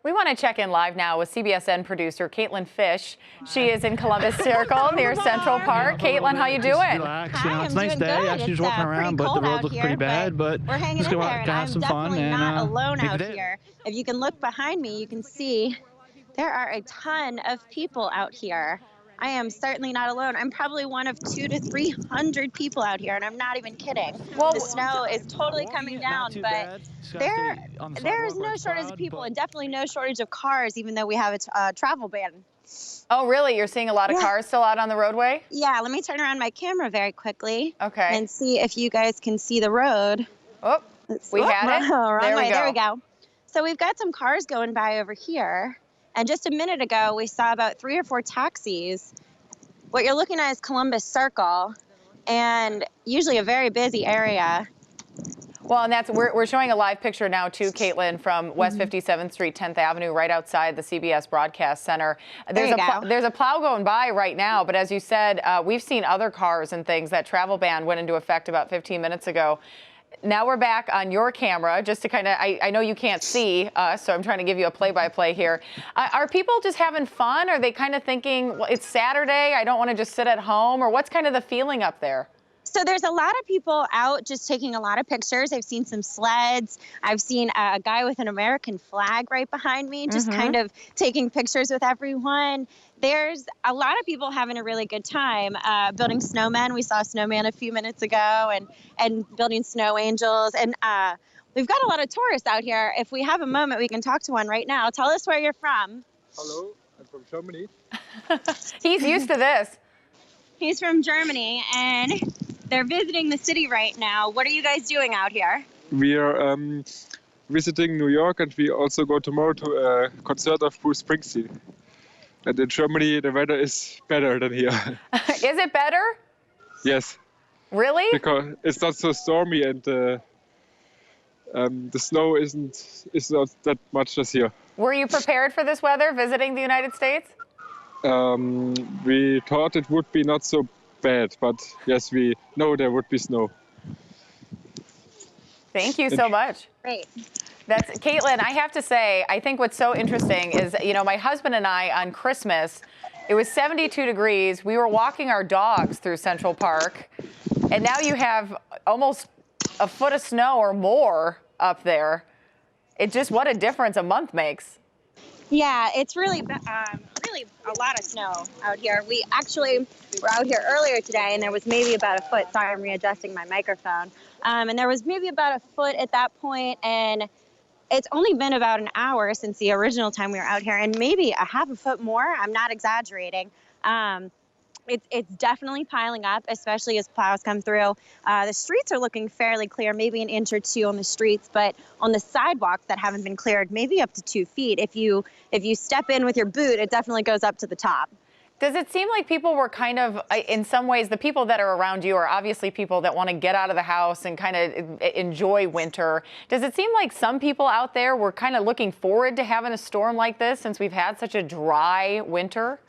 We want to check in live now with CBSN producer Caitlin Fish. She is in Columbus Circle near Central Park. Caitlin, how you doing? Relax. Hi, It's a nice doing day. good. Actually, just walking around, but the road looks pretty bad. But we're hanging just in gonna there, and have I'm some fun definitely not and alone make the out day. here. If you can look behind me, you can see there are a ton of people out here. I am certainly not alone. I'm probably one of 200 to 300 people out here, and I'm not even kidding. Well, The snow is totally coming down, but there is no shortage of people, and definitely no shortage of cars, even though we have a travel ban. Oh, really? You're seeing a lot of cars still out on the roadway? Yeah, let me turn around my camera very quickly. Okay. And see if you guys can see the road. Oh, we had it. Wrong There we way. go. There we go. So we've got some cars going by over here. And just a minute ago, we saw about 3 or 4 taxis. What you're looking at is Columbus Circle, and usually a very busy area. Well, and we're showing a live picture now too, Caitlin, from West 57th Street, 10th Avenue, right outside the CBS Broadcast Center. There's a plow going by right now, but as you said, we've seen other cars and things. That travel ban went into effect about 15 minutes ago. Now we're back on your camera, just to kind of, I know you can't see us, so I'm trying to give you a play-by-play here. Are people just having fun? Are they kind of thinking, well, it's Saturday, I don't want to just sit at home? Or what's kind of the feeling up there? So there's a lot of people out just taking a lot of pictures. I've seen some sleds. I've seen a guy with an American flag right behind me, just kind of taking pictures with everyone. There's a lot of people having a really good time building snowmen. We saw a snowman a few minutes ago, and building snow angels. And we've got a lot of tourists out here. If we have a moment, we can talk to one right now. Tell us where you're from. Hello, I'm from Germany. He's used to this. He's from Germany, and they're visiting the city right now. What are you guys doing out here? We are visiting New York, and we also go tomorrow to a concert of Bruce Springsteen. And in Germany, the weather is better than here. Is it better? Yes. Really? Because it's not so stormy, and the snow is not that much as here. Were you prepared for this weather, visiting the United States? We thought it would be not so bad, but yes, we know there would be snow. Thank you so much. Great. That's Caitlin. I have to say, I think what's so interesting is, you know, my husband and I on Christmas, it was 72 degrees. We were walking our dogs through Central Park, and now you have almost a foot of snow or more up there. It just, what a difference a month makes. Yeah, it's really a lot of snow out here. We actually were out here earlier today, and there was maybe about a foot. Sorry, I'm readjusting my microphone. And there was maybe about a foot at that point, and it's only been about an hour since the original time we were out here, and maybe a half a foot more. I'm not exaggerating. It's definitely piling up, especially as plows come through. The streets are looking fairly clear, maybe an inch or two on the streets, but on the sidewalks that haven't been cleared, maybe up to 2 feet. If you step in with your boot, it definitely goes up to the top. Does it seem like people were kind of, in some ways, the people that are around you are obviously people that want to get out of the house and kind of enjoy winter. Does it seem like some people out there were kind of looking forward to having a storm like this since we've had such a dry winter?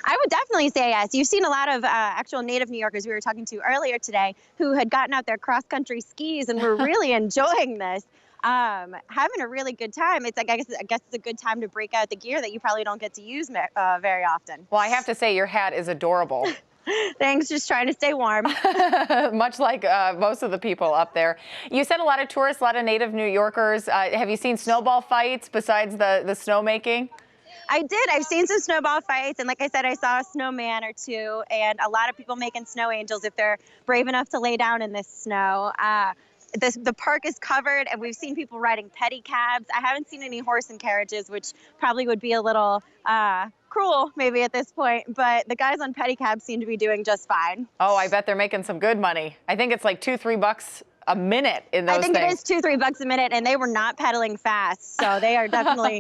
I would definitely say yes. You've seen a lot of actual native New Yorkers we were talking to earlier today who had gotten out their cross-country skis and were really enjoying this, having a really good time. It's like, I guess it's a good time to break out the gear that you probably don't get to use very often. Well, I have to say your hat is adorable. Thanks, just trying to stay warm. Much like most of the people up there. You said a lot of tourists, a lot of native New Yorkers. Have you seen snowball fights besides the snowmaking? I did. I've seen some snowball fights, and like I said, I saw a snowman or two, and a lot of people making snow angels if they're brave enough to lay down in this snow. The park is covered, and we've seen people riding pedicabs. I haven't seen any horse and carriages, which probably would be a little cruel maybe at this point, but the guys on pedicabs seem to be doing just fine. Oh, I bet they're making some good money. I think it's like $2-3 a minute in those things. I think it is $2-3 a minute, and they were not pedaling fast, so they are definitely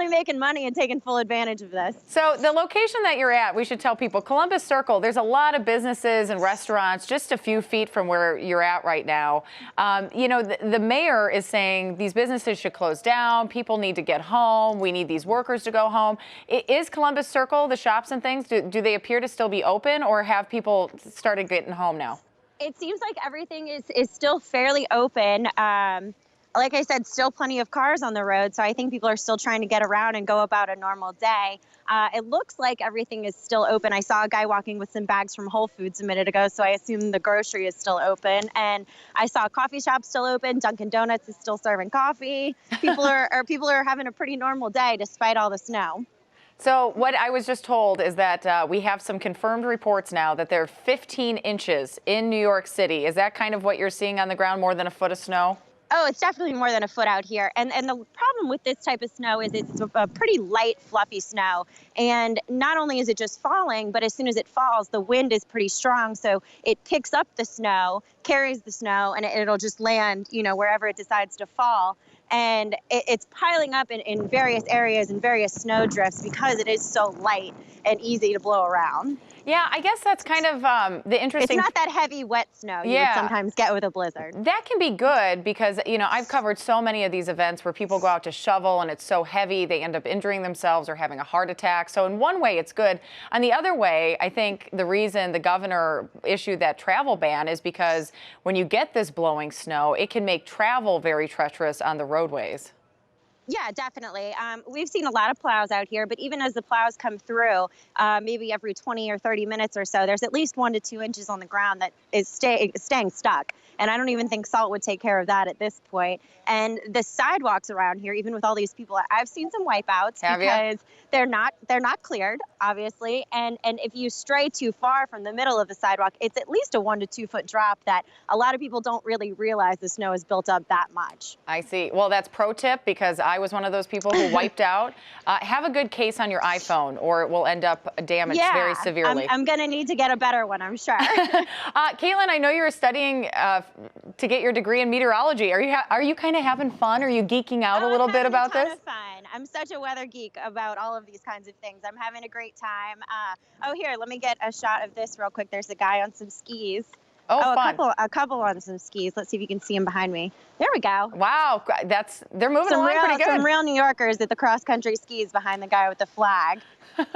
making money and taking full advantage of this. So the location that you're at, we should tell people, Columbus Circle, there's a lot of businesses and restaurants just a few feet from where you're at right now. You know, the mayor is saying these businesses should close down, people need to get home, we need these workers to go home. Is Columbus Circle, the shops and things, do they appear to still be open, or have people started getting home now? It seems like everything is still fairly open. like I said, still plenty of cars on the road. So I think people are still trying to get around and go about a normal day. It looks like everything is still open. I saw a guy walking with some bags from Whole Foods a minute ago, so I assume the grocery is still open. And I saw a coffee shop still open. Dunkin' Donuts is still serving coffee. People are having a pretty normal day despite all the snow. So what I was just told is that we have some confirmed reports now that there are 15 inches in New York City. Is that kind of what you're seeing on the ground, more than a foot of snow? Oh, it's definitely more than a foot out here. And the problem with this type of snow is it's a pretty light, fluffy snow. And not only is it just falling, but as soon as it falls, the wind is pretty strong. So it picks up the snow, carries the snow, and it'll just land, wherever it decides to fall. And it's piling up in various areas and various snow drifts because it is so light and easy to blow around. Yeah, I guess that's kind of the interesting. It's not that heavy, wet snow you would sometimes get with a blizzard. That can be good because, I've covered so many of these events where people go out to shovel and it's so heavy they end up injuring themselves or having a heart attack. So in one way, it's good. On the other way, I think the reason the governor issued that travel ban is because when you get this blowing snow, it can make travel very treacherous on the roadways. Yeah, definitely. We've seen a lot of plows out here, but even as the plows come through, maybe every 20 or 30 minutes or so, there's at least 1 to 2 inches on the ground that is staying stuck. And I don't even think salt would take care of that at this point. And the sidewalks around here, even with all these people, I've seen some wipeouts because they're not cleared, obviously. And if you stray too far from the middle of the sidewalk, it's at least a 1 to 2 foot drop that a lot of people don't really realize the snow has built up that much. I see. Well, that's pro tip because I was one of those people who wiped out. Have a good case on your iPhone or it will end up damaged very severely. I'm going to need to get a better one, I'm sure. Caitlin, I know you were studying to get your degree in meteorology. Are you kind of having fun? Are you geeking out a little bit about this? It's fun. I'm such a weather geek about all of these kinds of things. I'm having a great time. Here, let me get a shot of this real quick. There's a guy on some skis. Oh, fun. A couple on some skis. Let's see if you can see him behind me. There we go. Wow, they're moving along pretty good. Some real New Yorkers at the cross-country skis behind the guy with the flag.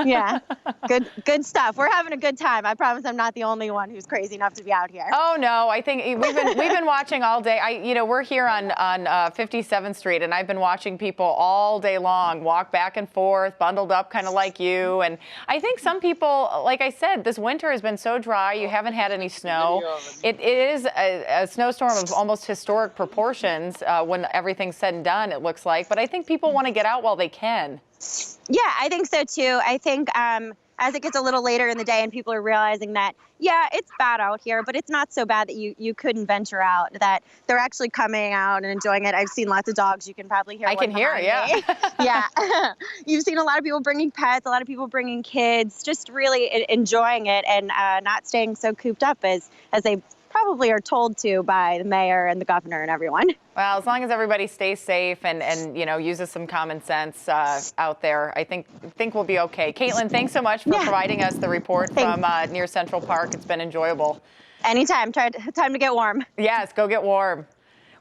Yeah, good stuff. We're having a good time. I promise I'm not the only one who's crazy enough to be out here. Oh no, I think we've been watching all day. We're here on 57th Street, and I've been watching people all day long walk back and forth, bundled up, kind of like you. And I think some people, like I said, this winter has been so dry. You haven't had any snow. It is a snowstorm of almost historic proportions when everything's said and done. It looks like, but I think people want to get out while they can. Yeah, I think so too. I think as it gets a little later in the day and people are realizing that, yeah, it's bad out here, but it's not so bad that you couldn't venture out, that they're actually coming out and enjoying it. I've seen lots of dogs. You can probably hear I can hear, yeah. Yeah. You've seen a lot of people bringing pets, a lot of people bringing kids, just really enjoying it and not staying so cooped up as they probably are told to by the mayor and the governor and everyone. Well, as long as everybody stays safe and uses some common sense out there, I think we'll be okay. Caitlin, thanks so much for providing us the report from near Central Park. It's been enjoyable. Anytime. Time to get warm. Yes, go get warm.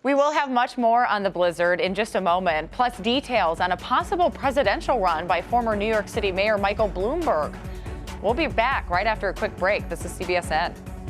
We will have much more on the blizzard in just a moment, plus details on a possible presidential run by former New York City Mayor Michael Bloomberg. We'll be back right after a quick break. This is CBSN.